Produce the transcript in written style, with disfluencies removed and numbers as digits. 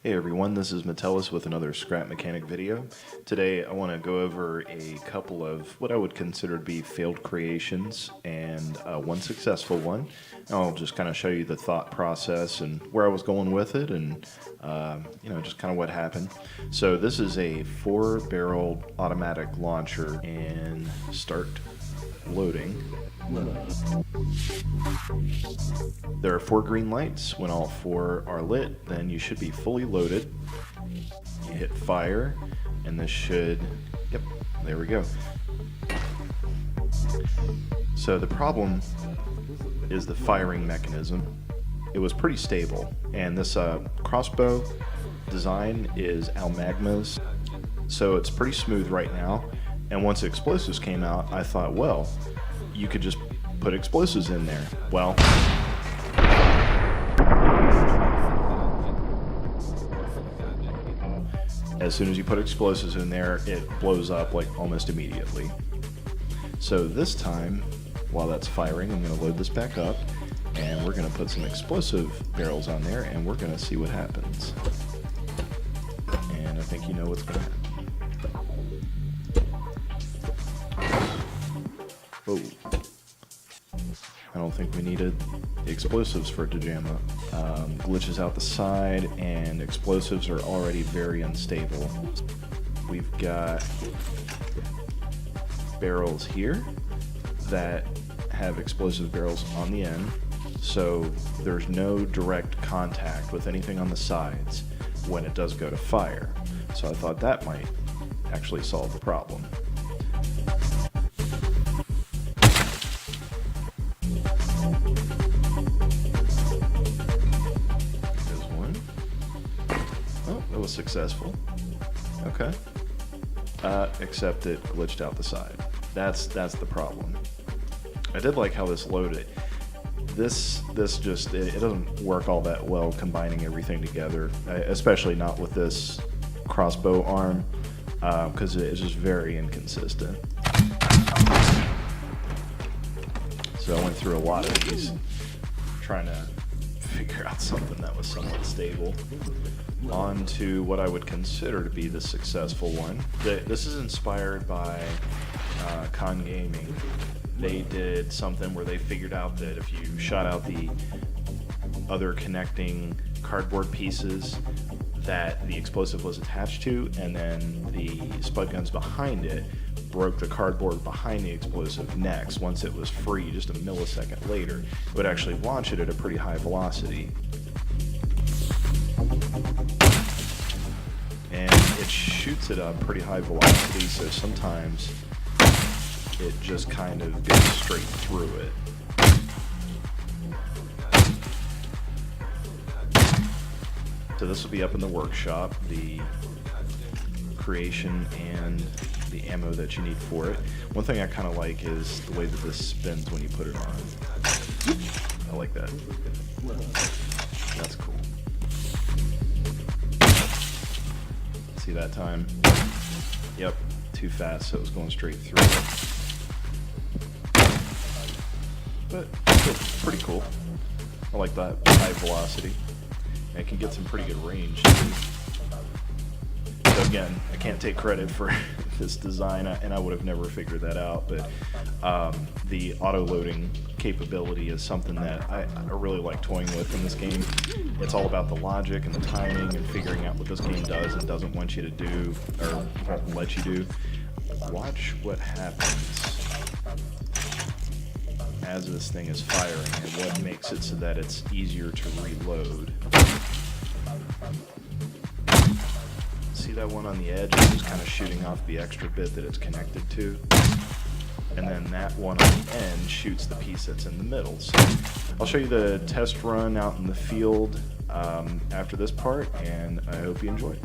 Hey everyone, this is Metellus with another Scrap Mechanic video. Today I want to go over a couple of what I would consider to be failed creations and one successful one. I'll just kind of show you the thought process and where I was going with it and just kind of what happened. So this is a 4-barrel automatic launcher, and start loading. There are 4 green lights. When all 4 are lit, then you should be fully loaded. You hit fire, and this should, yep, there we go. So the problem is the firing mechanism. It was pretty stable, and this crossbow design is Al Magma's, so it's pretty smooth right now. And once explosives came out, I thought, well, you could just put explosives in there. Well, as soon as you put explosives in there, it blows up like almost immediately. So this time, while that's firing, I'm going to load this back up, and we're going to put some explosive barrels on there, and we're going to see what happens. And I think you know what's going to happen. Whoa. I don't think we needed explosives for it to jam up. Glitches out the side, and explosives are already very unstable. We've got barrels here that have explosive barrels on the end, so there's no direct contact with anything on the sides when it does go to fire. So I thought that might actually solve the problem. Was successful. Okay. Except it glitched out the side. That's the problem. I did like how this loaded. This just it doesn't work all that well combining everything together, especially not with this crossbow arm, because it's just very inconsistent. So I went through a lot of these trying to figure out something that was somewhat stable. On to what I would consider to be the successful one. This is inspired by Con Gaming. They did something where they figured out that if you shot out the other connecting cardboard pieces that the explosive was attached to, and then the spud guns behind it broke the cardboard behind the explosive next, once it was free just a millisecond later, it would actually launch it at a pretty high velocity. And it shoots at a pretty high velocity, so sometimes it just kind of goes straight through it. So this will be up in the workshop, the creation and the ammo that you need for it. One thing I kind of like is the way that this spins when you put it on. I like that. That's cool. See that time? Yep, too fast, so it was going straight through. But still pretty cool. I like that high velocity. And it can get some pretty good range too. So again, I can't take credit for this design, and I would have never figured that out, but the auto-loading capability is something that I really like toying with in this game. It's all about the logic and the timing and figuring out what this game does and doesn't want you to do, or won't let you do. Watch what happens as this thing is firing and what makes it so that it's easier to reload. See that one on the edge is just kind of shooting off the extra bit that it's connected to, and then that one on the end shoots the piece that's in the middle. So I'll show you the test run out in the field after this part, and I hope you enjoy it.